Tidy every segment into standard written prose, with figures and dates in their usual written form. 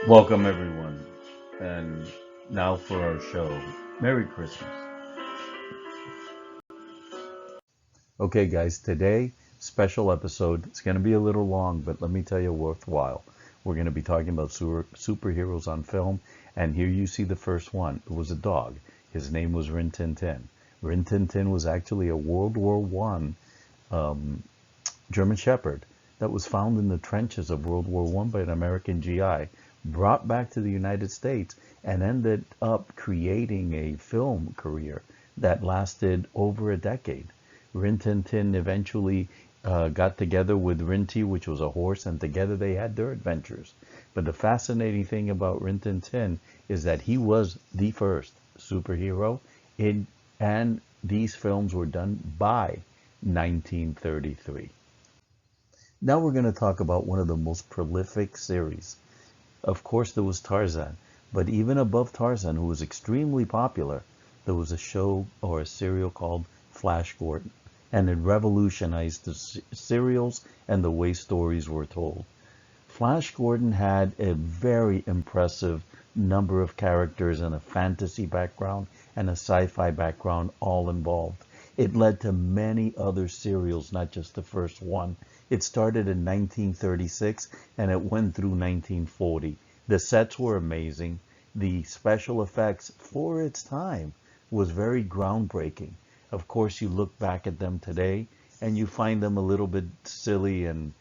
Welcome, everyone. And now for our show. Merry Christmas. Okay, guys, today, special episode. It's going to be a little long, but let me tell you, worthwhile. We're going to be talking about superheroes on film. And here you see the first one. It was a dog. His name was Rin Tin Tin. Rin Tin Tin was actually a World War One German Shepherd that was found in the trenches of World War One by an American GI, brought back to the United States, and ended up creating a film career that lasted over a decade. Rin Tin Tin eventually got together with Rinty, which was a horse, and together they had their adventures. But the fascinating thing about Rin Tin Tin is that he was the first superhero in, and these films were done by 1933. Now we're going to talk about one of the most prolific series. Of course, there was Tarzan, but even above Tarzan, who was extremely popular, there was a show or a serial called Flash Gordon, and it revolutionized the serials and the way stories were told. Flash Gordon had a very impressive number of characters and a fantasy background and a sci-fi background all involved. It led to many other serials, not just the first one. It started in 1936 and it went through 1940. The sets were amazing. The special effects for its time was very groundbreaking. Of course, you look back at them today and you find them a little bit silly and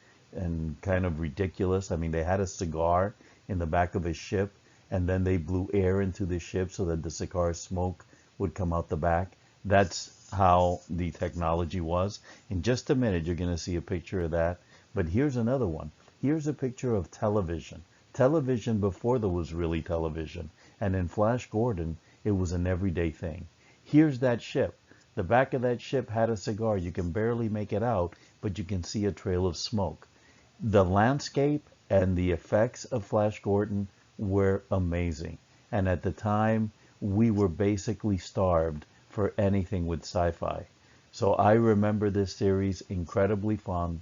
kind of ridiculous. I mean, they had a cigar in the back of a ship, and then they blew air into the ship so that the cigar smoke would come out the back. That's how the technology was. In just a minute, you're going to see a picture of that. But here's another one. Here's a picture of television. Television before there was really television. And in Flash Gordon, it was an everyday thing. Here's that ship. The back of that ship had a cigar. You can barely make it out, but you can see a trail of smoke. The landscape and the effects of Flash Gordon were amazing. And at the time, we were basically starved for anything with sci-fi. So I remember this series incredibly fond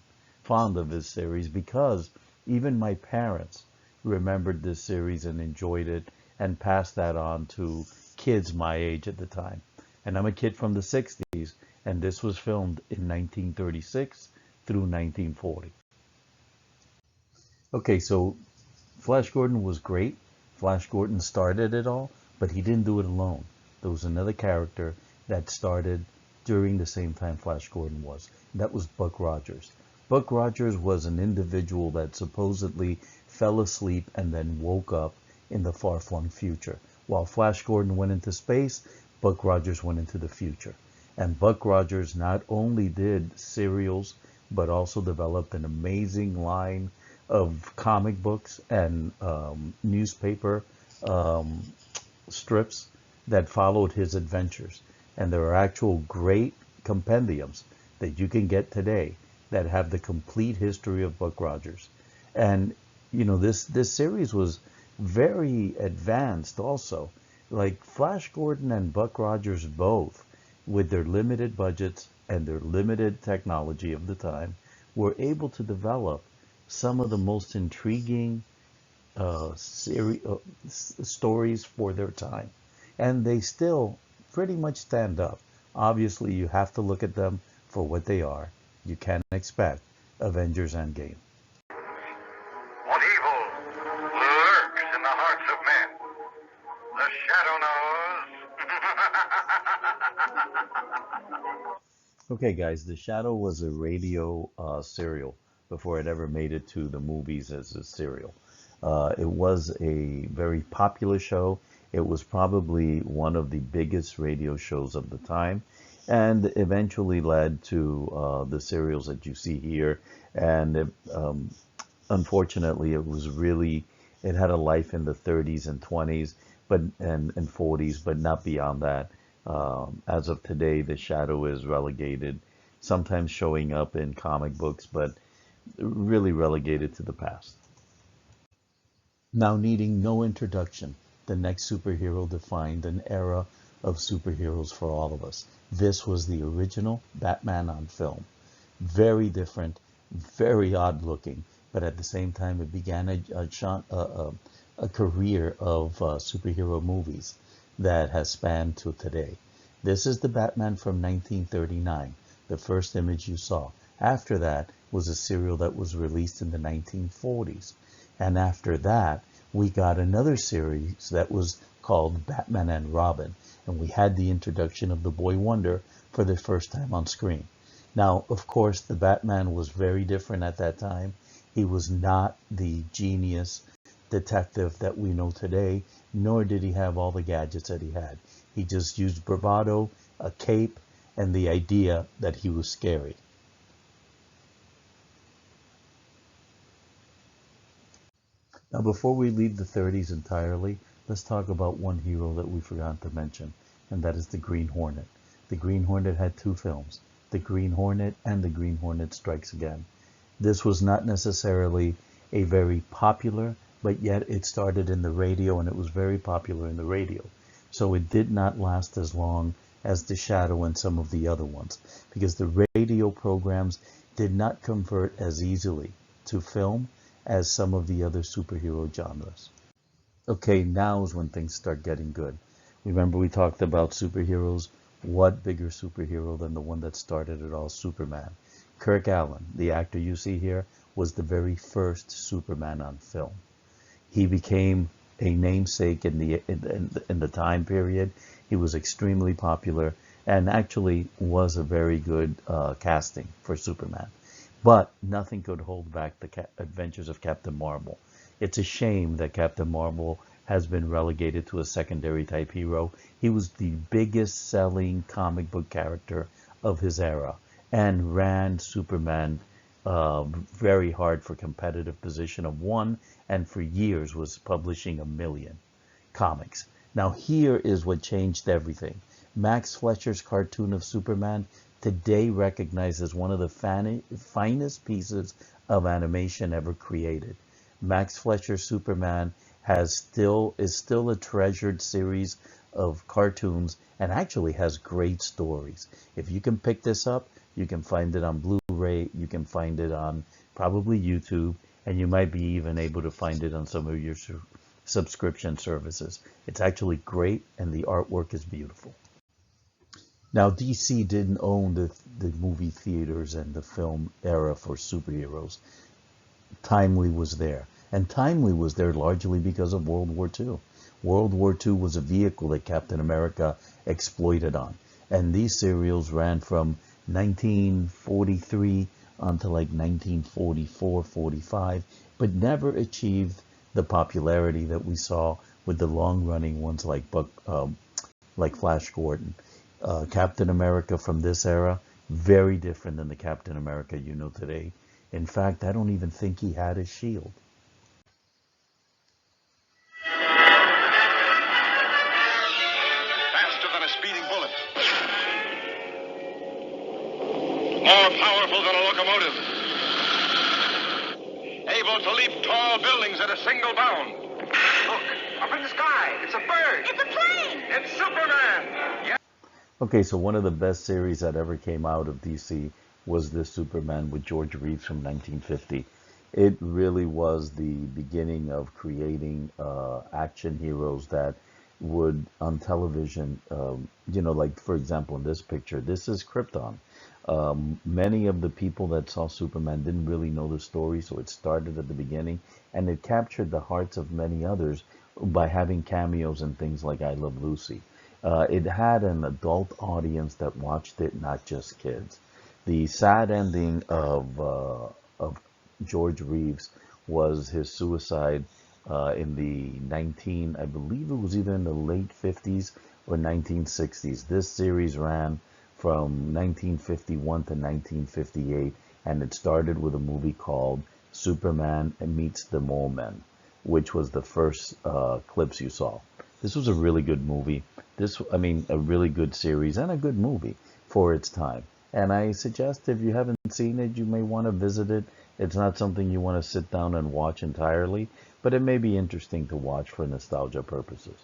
of this series because even my parents remembered this series and enjoyed it and passed that on to kids my age at the time. And I'm a kid from the 60s, and this was filmed in 1936 through 1940. Okay, so Flash Gordon was great. Flash Gordon started it all, but he didn't do it alone. There was another character that started during the same time Flash Gordon was. That was Buck Rogers. Buck Rogers was an individual that supposedly fell asleep and then woke up in the far-flung future. While Flash Gordon went into space, Buck Rogers went into the future. And Buck Rogers not only did serials, but also developed an amazing line of comic books and newspaper um, strips that followed his adventures. And there are actual great compendiums that you can get today that have the complete history of Buck Rogers. And you know, this series was very advanced also. Like Flash Gordon and Buck Rogers both, with their limited budgets and their limited technology of the time, were able to develop some of the most intriguing stories for their time. And they still pretty much stand up. Obviously, you have to look at them for what they are. You can't expect Avengers Endgame. What evil lurks in the hearts of men? The shadow knows. Okay, guys, The Shadow was a radio serial before it ever made it to the movies as a serial. It was a very popular show. It was probably one of the biggest radio shows of the time, and eventually led to the serials that you see here. And unfortunately, it had a life in the 30s and 20s, and 40s, but not beyond that. As of today, the Shadow is relegated, sometimes showing up in comic books, but really relegated to the past. Now, needing no introduction, the next superhero defined an era of superheroes for all of us. This was the original Batman on film. Very different, very odd looking, but at the same time, it began a career of superhero movies that has spanned to today. This is the Batman from 1939, the first image you saw. After that was a serial that was released in the 1940s. And after that, we got another series that was called Batman and Robin. And we had the introduction of the Boy Wonder for the first time on screen. Now, of course, the Batman was very different at that time. He was not the genius detective that we know today, nor did he have all the gadgets that he had. He just used bravado, a cape, and the idea that he was scary. Now, before we leave the 30s entirely, let's talk about one hero that we forgot to mention, and that is the Green Hornet. The Green Hornet had two films, The Green Hornet and The Green Hornet Strikes Again. This was not necessarily a very popular, but yet it started in the radio and it was very popular in the radio. So it did not last as long as The Shadow and some of the other ones, because the radio programs did not convert as easily to film as some of the other superhero genres. Okay, now is when things start getting good. Remember we talked about superheroes? What bigger superhero than the one that started it all, Superman? Kirk Allen, the actor you see here, was the very first Superman on film. He became a namesake in the time period. He was extremely popular and actually was a very good casting for Superman. But nothing could hold back the adventures of Captain Marvel. It's a shame that Captain Marvel has been relegated to a secondary type hero. He was the biggest selling comic book character of his era and ran Superman very hard for competitive position of one, and for years was publishing 1 million comics. Now here is what changed everything. Max Fletcher's cartoon of Superman, today recognized as one of the finest pieces of animation ever created. Max Fletcher's Superman is still a treasured series of cartoons and actually has great stories. If you can pick this up, you can find it on Blu-ray, you can find it on probably YouTube, and you might be even able to find it on some of your subscription services. It's actually great and the artwork is beautiful. Now, DC didn't own the movie theaters and the film era for superheroes. Timely was there. And Timely was there largely because of World War II. World War II was a vehicle that Captain America exploited on. And these serials ran from 1943 until like 1944, 45, but never achieved the popularity that we saw with the long-running ones like Flash Gordon. Captain America from this era, very different than the Captain America you know today. In fact, I don't even think he had a shield. Faster than a speeding bullet. More powerful than a locomotive. Able to leap tall buildings at a single bound. Look, up in the sky. It's a bird. It's a plane. It's Superman. Yeah. Okay, so one of the best series that ever came out of DC was this Superman with George Reeves from 1950. It really was the beginning of creating action heroes that would, on television, like for example in this picture, this is Krypton. Many of the people that saw Superman didn't really know the story, so it started at the beginning, and it captured the hearts of many others by having cameos and things like I Love Lucy. It had an adult audience that watched it, not just kids. The sad ending of George Reeves was his suicide in the I believe it was either in the late 50s or 1960s. This series ran from 1951 to 1958, and it started with a movie called Superman Meets the Mole Men, which was the first clips you saw. This was a really good movie. A really good series and a good movie for its time. And I suggest if you haven't seen it, you may want to visit it. It's not something you want to sit down and watch entirely, but it may be interesting to watch for nostalgia purposes.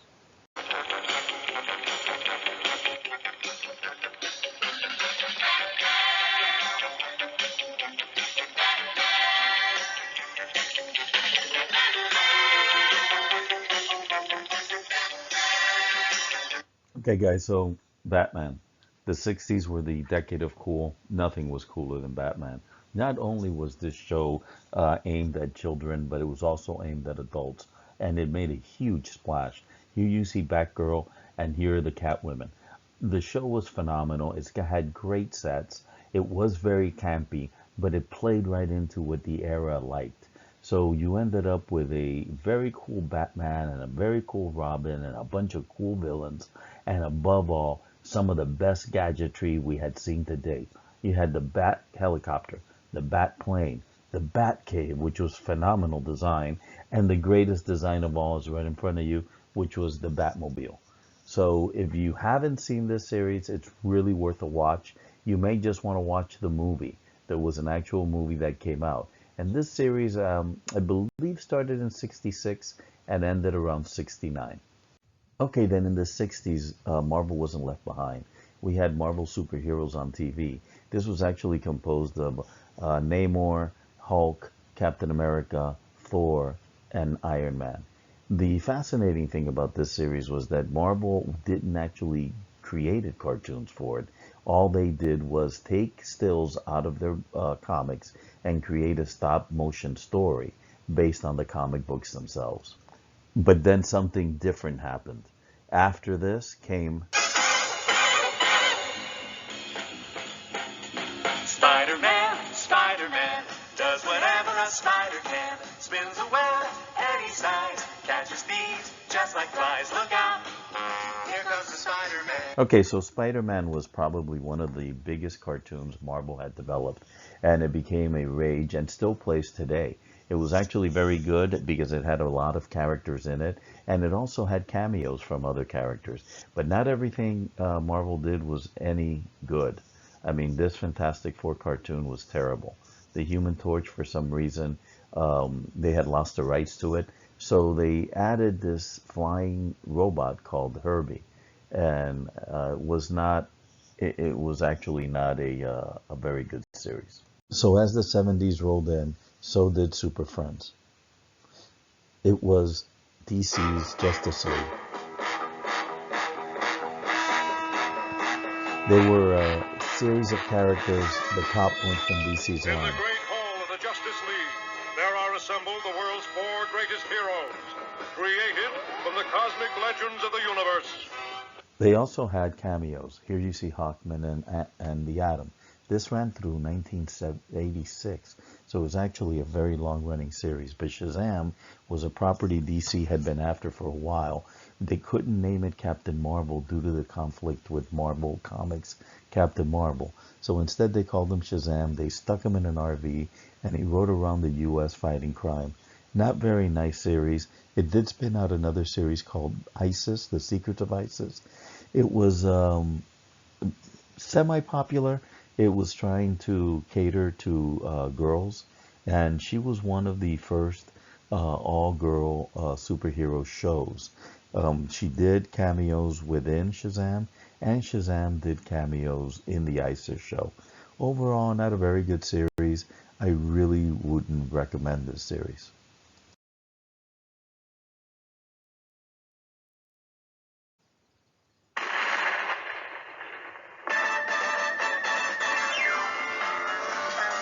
Okay, guys, so Batman. The 60s were the decade of cool. Nothing was cooler than Batman. Not only was this show aimed at children, but it was also aimed at adults, and it made a huge splash. Here you see Batgirl, and here are the Catwomen. The show was phenomenal. It's had great sets. It was very campy, but it played right into what the era liked. So you ended up with a very cool Batman and a very cool Robin and a bunch of cool villains, and above all, some of the best gadgetry we had seen to date. You had the Bat helicopter, the Bat plane, the Bat cave, which was phenomenal design, and the greatest design of all is right in front of you, which was the Batmobile. So if you haven't seen this series, it's really worth a watch. You may just want to watch the movie. There was an actual movie that came out. And this series, I believe, started in 66 and ended around 69. Okay, then in the 60s, Marvel wasn't left behind. We had Marvel superheroes on TV. This was actually composed of Namor, Hulk, Captain America, Thor, and Iron Man. The fascinating thing about this series was that Marvel didn't actually create cartoons for it. All they did was take stills out of their comics and create a stop motion story based on the comic books themselves. But then something different happened. After this came Spider-Man, Spider-Man, does whatever a spider can. Spins a web any size, catches thieves just like flies. Look out, here comes the Spider-Man. Okay, so Spider-Man was probably one of the biggest cartoons Marvel had developed, and it became a rage and still plays today. It was actually very good because it had a lot of characters in it, and it also had cameos from other characters. But not everything Marvel did was any good. I mean, this Fantastic Four cartoon was terrible. The Human Torch, for some reason, they had lost the rights to it, so they added this flying robot called Herbie, and it was actually not a very good series. So as the 70s rolled in, so did Super Friends. It was DC's Justice League. They were a series of characters. The top went from DC's In the line. great hall of the Justice League, there are assembled the world's four greatest heroes, created from the cosmic legends of the universe. They also had cameos. Here you see Hawkman and the Atom. This ran through 1986, so it was actually a very long-running series. But Shazam was a property DC had been after for a while. They couldn't name it Captain Marvel due to the conflict with Marvel Comics Captain Marvel. So instead they called him Shazam. They stuck him in an RV, and he rode around the U.S. fighting crime. Not very nice series. It did spin out another series called ISIS, The Secrets of ISIS. It was semi-popular. It was trying to cater to girls, and she was one of the first all-girl superhero shows. She did cameos within Shazam, and Shazam did cameos in the ISIS show. Overall, not a very good series. I really wouldn't recommend this series.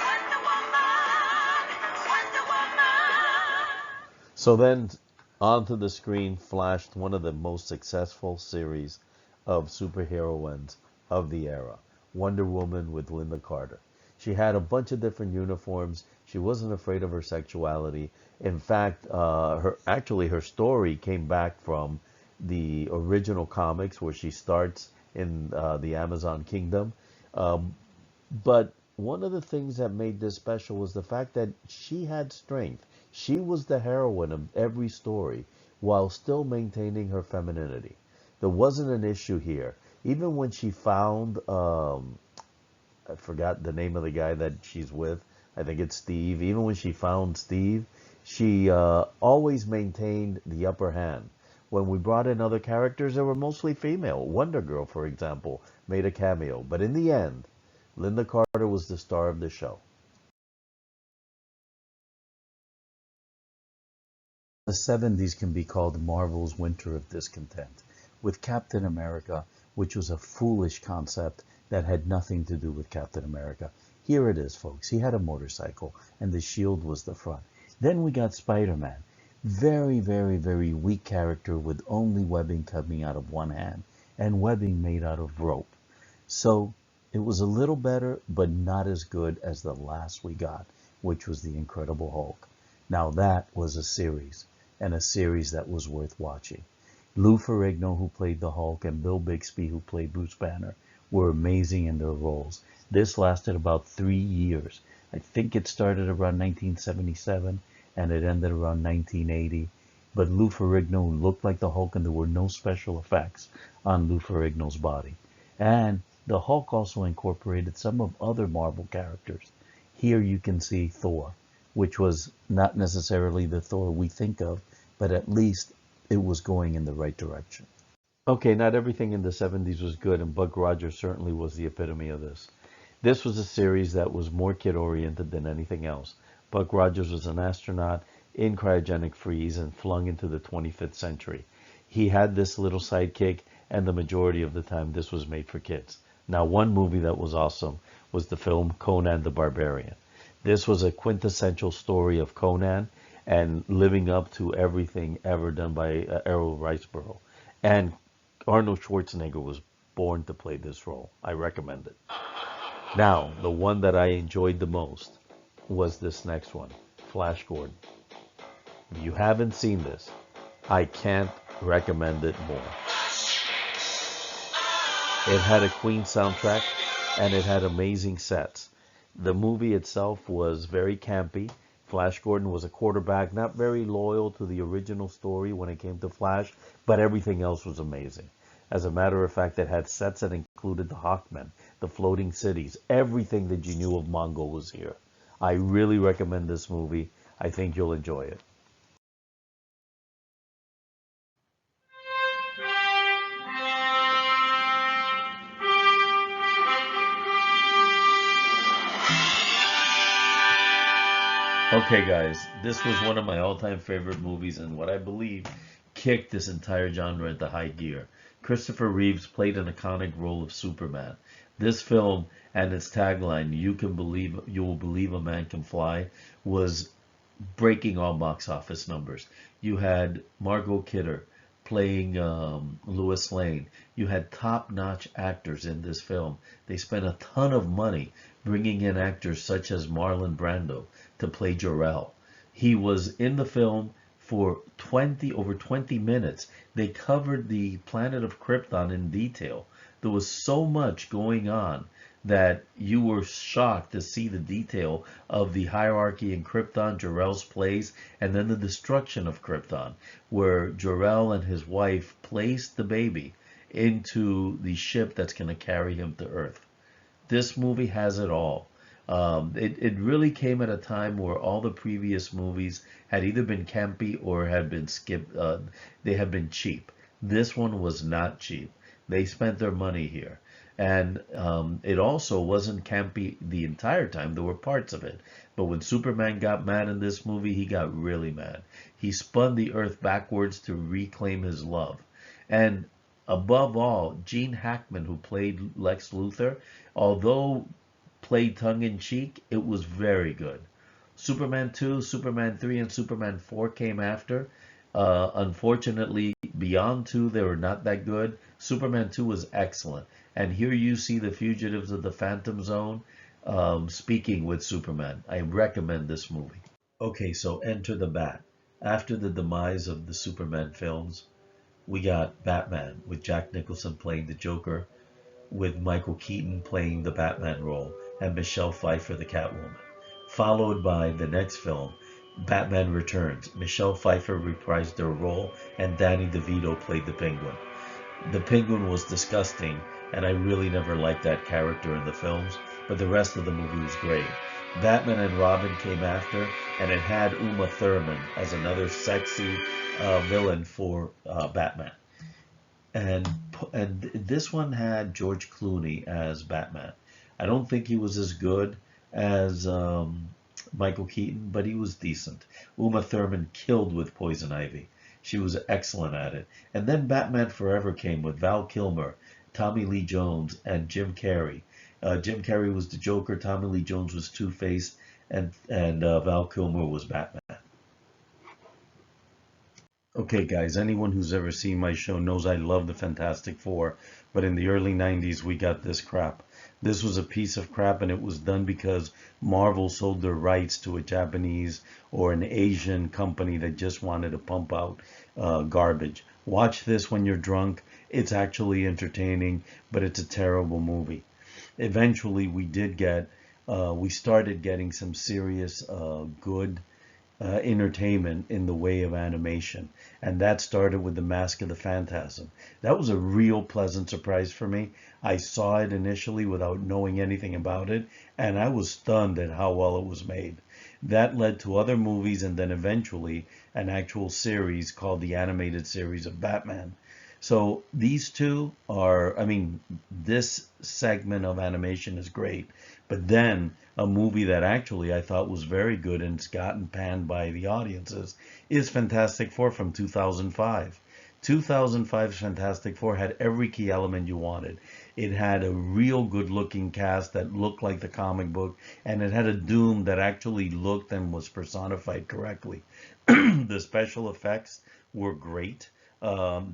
Wonder Woman, Wonder Woman. So then onto the screen flashed one of the most successful series of superheroines of the era, Wonder Woman with Linda Carter. She had a bunch of different uniforms. She wasn't afraid of her sexuality. In fact, her story came back from the original comics where she starts in the Amazon Kingdom. Um, but one of the things that made this special was the fact that she had strength. She was the heroine of every story while still maintaining her femininity. There wasn't an issue here. Even when she found, I forgot the name of the guy that she's with, I think it's Steve. Even when she found Steve, she always maintained the upper hand. When we brought in other characters, they were mostly female. Wonder Girl, for example, made a cameo. But in the end, Linda Carter was the star of the show. The 70s can be called Marvel's winter of discontent. With Captain America, which was a foolish concept that had nothing to do with Captain America. Here it is, folks. He had a motorcycle, and the shield was the front. Then we got Spider-Man. Very, very, very weak character with only webbing coming out of one hand, and webbing made out of rope. So it was a little better, but not as good as the last we got, which was The Incredible Hulk. Now that was a series, and a series that was worth watching. Lou Ferrigno, who played the Hulk, and Bill Bixby, who played Bruce Banner, were amazing in their roles. This lasted about 3 years. I think it started around 1977, and it ended around 1980. But Lou Ferrigno looked like the Hulk, and there were no special effects on Lou Ferrigno's body. And the Hulk also incorporated some of other Marvel characters. Here you can see Thor, which was not necessarily the Thor we think of, but at least it was going in the right direction. Okay, not everything in the 70s was good, and Buck Rogers certainly was the epitome of this. This was a series that was more kid-oriented than anything else. Buck Rogers was an astronaut in cryogenic freeze and flung into the 25th century. He had this little sidekick, and the majority of the time this was made for kids. Now, one movie that was awesome was the film Conan the Barbarian. This was a quintessential story of Conan and living up to everything ever done by Errol Riceborough. And Arnold Schwarzenegger was born to play this role. I recommend it. Now, the one that I enjoyed the most was this next one, Flash Gordon. If you haven't seen this, I can't recommend it more. It had a Queen soundtrack, and it had amazing sets. The movie itself was very campy. Flash Gordon was a quarterback, not very loyal to the original story when it came to Flash, but everything else was amazing. As a matter of fact, it had sets that included the Hawkmen, the floating cities, everything that you knew of Mongo was here. I really recommend this movie. I think you'll enjoy it. Okay, guys, this was one of my all-time favorite movies, and what I believe kicked this entire genre into high gear. Christopher Reeves played an iconic role of Superman. This film and its tagline, "You will believe a man can fly," was breaking all box office numbers. You had Margot Kidder playing Lois Lane. You had top-notch actors in this film. They spent a ton of money bringing in actors such as Marlon Brando to play Jor-El. He was in the film for over 20 minutes. They covered the planet of Krypton in detail. There was so much going on that you were shocked to see the detail of the hierarchy in Krypton, Jor-El's place, and then the destruction of Krypton, where Jor-El and his wife placed the baby into the ship that's going to carry him to Earth. This movie has it all. It really came at a time where all the previous movies had either been campy or had been skipped. They had been cheap. This one was not cheap. They spent their money here. And it also wasn't campy the entire time. There were parts of it. But when Superman got mad in this movie, he got really mad. He spun the earth backwards to reclaim his love. And above all, Gene Hackman, who played Lex Luthor, although played tongue-in-cheek, it was very good. Superman 2, Superman 3, and Superman 4 came after. Unfortunately, beyond 2, they were not that good. Superman 2 was excellent. And here you see the fugitives of the Phantom Zone speaking with Superman. I recommend this movie. Okay, so enter the Bat. After the demise of the Superman films, we got Batman with Jack Nicholson playing the Joker, with Michael Keaton playing the Batman role, and Michelle Pfeiffer the Catwoman. Followed by the next film, Batman Returns. Michelle Pfeiffer reprised her role, and Danny DeVito played the Penguin. The Penguin was disgusting, and I really never liked that character in the films, but the rest of the movie was great. Batman and Robin came after, and it had Uma Thurman as another sexy villain for Batman. And this one had George Clooney as Batman. I don't think he was as good as Michael Keaton, but he was decent. Uma Thurman killed with Poison Ivy. She was excellent at it. And then Batman Forever came with Val Kilmer Tommy Lee Jones and Jim Carrey. Jim Carrey was the Joker, Tommy Lee Jones was Two-Face, and Val Kilmer was Batman. Okay, guys, anyone who's ever seen my show knows I love the Fantastic Four, but in the early 90s, we got this crap. This was a piece of crap, and it was done because Marvel sold their rights to a Japanese or an Asian company that just wanted to pump out garbage. Watch this when you're drunk. It's actually entertaining, but it's a terrible movie. Eventually, we started getting some serious, good entertainment in the way of animation. And that started with The Mask of the Phantasm. That was a real pleasant surprise for me. I saw it initially without knowing anything about it, and I was stunned at how well it was made. That led to other movies and then eventually an actual series called the Animated Series of Batman. So these two are, I mean, this segment of animation is great, but then a movie that actually I thought was very good and it's gotten panned by the audiences is Fantastic Four from 2005. 2005's Fantastic Four had every key element you wanted. It had a real good looking cast that looked like the comic book, and it had a Doom that actually looked and was personified correctly. The special effects were great. The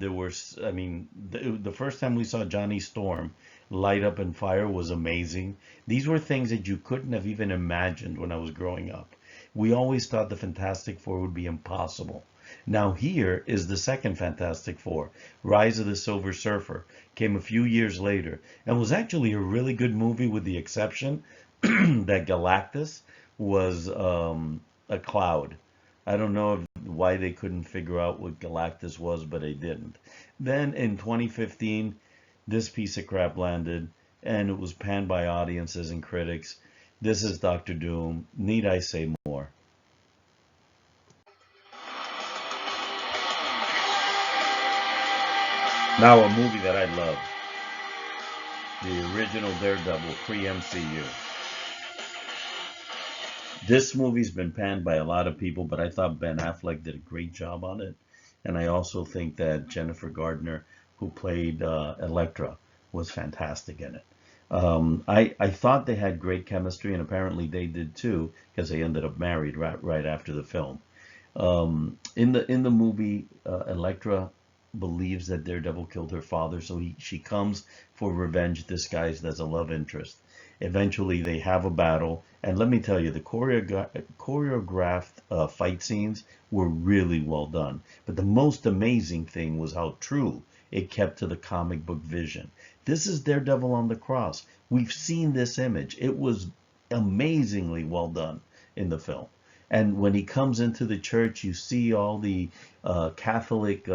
first time we saw Johnny Storm light up in fire was amazing. These were things that you couldn't have even imagined when I was growing up. We always thought the Fantastic Four would be impossible. Now here is the second Fantastic Four, Rise of the Silver Surfer, came a few years later and was actually a really good movie with the exception that Galactus was a cloud. I don't know why they couldn't figure out what Galactus was, but they didn't. Then in 2015, this piece of crap landed, and it was panned by audiences and critics. This is Doctor Doom. Need I say more? Now a movie that I love. The original Daredevil, pre-MCU. This movie's been panned by a lot of people, but I thought Ben Affleck did a great job on it. And I also think that Jennifer Gardner, who played Elektra, was fantastic in it. I thought they had great chemistry, and apparently they did too, because they ended up married right after the film. In the movie, Elektra believes that Daredevil killed her father, so she comes for revenge disguised as a love interest. Eventually, they have a battle, and let me tell you, the choreographed fight scenes were really well done. But the most amazing thing was how true it kept to the comic book vision. This is Daredevil on the cross. We've seen this image. It was amazingly well done in the film. And when he comes into the church, you see all the Catholic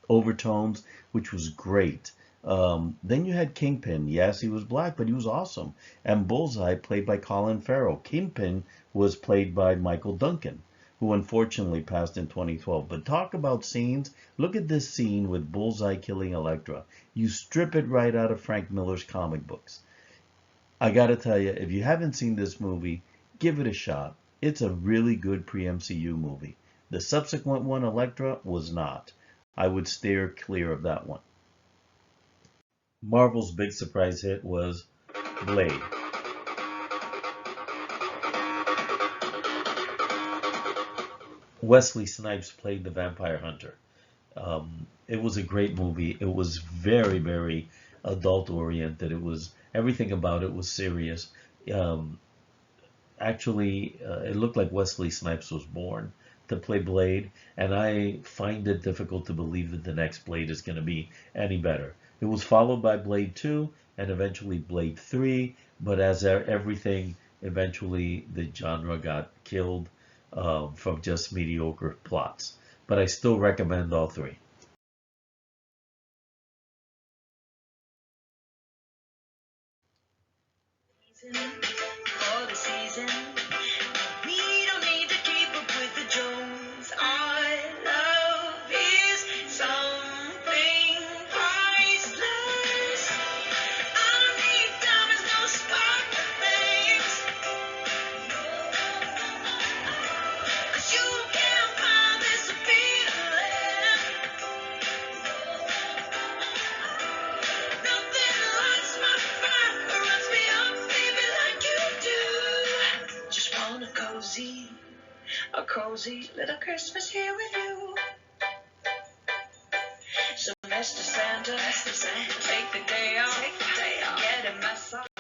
overtones, which was great. Then you had Kingpin. Yes, he was black, but he was awesome. And Bullseye, played by Colin Farrell. Kingpin was played by Michael Duncan, who unfortunately passed in 2012. But talk about scenes. Look at this scene with Bullseye killing Elektra. You strip it right out of Frank Miller's comic books. I gotta tell you, if you haven't seen this movie, give it a shot. It's a really good pre-MCU movie. The subsequent one, Elektra, was not. I would steer clear of that one. Marvel's big surprise hit was Blade. Wesley Snipes played the vampire hunter. It was a great movie. It was very, very adult oriented. Everything about it was serious. Actually, it looked like Wesley Snipes was born to play Blade, and I find it difficult to believe that the next Blade is going to be any better. It was followed by Blade 2 and eventually Blade 3, but as everything, eventually the genre got killed from just mediocre plots. But I still recommend all three. For the season, we don't need to keep up with the Jones. Our love is something priceless. Underneath diamonds, no sparkle things. 'Cause you can't find this feeling. Nothing A cozy little Christmas here with you. So Mr. Santa, take the day off, get him my song.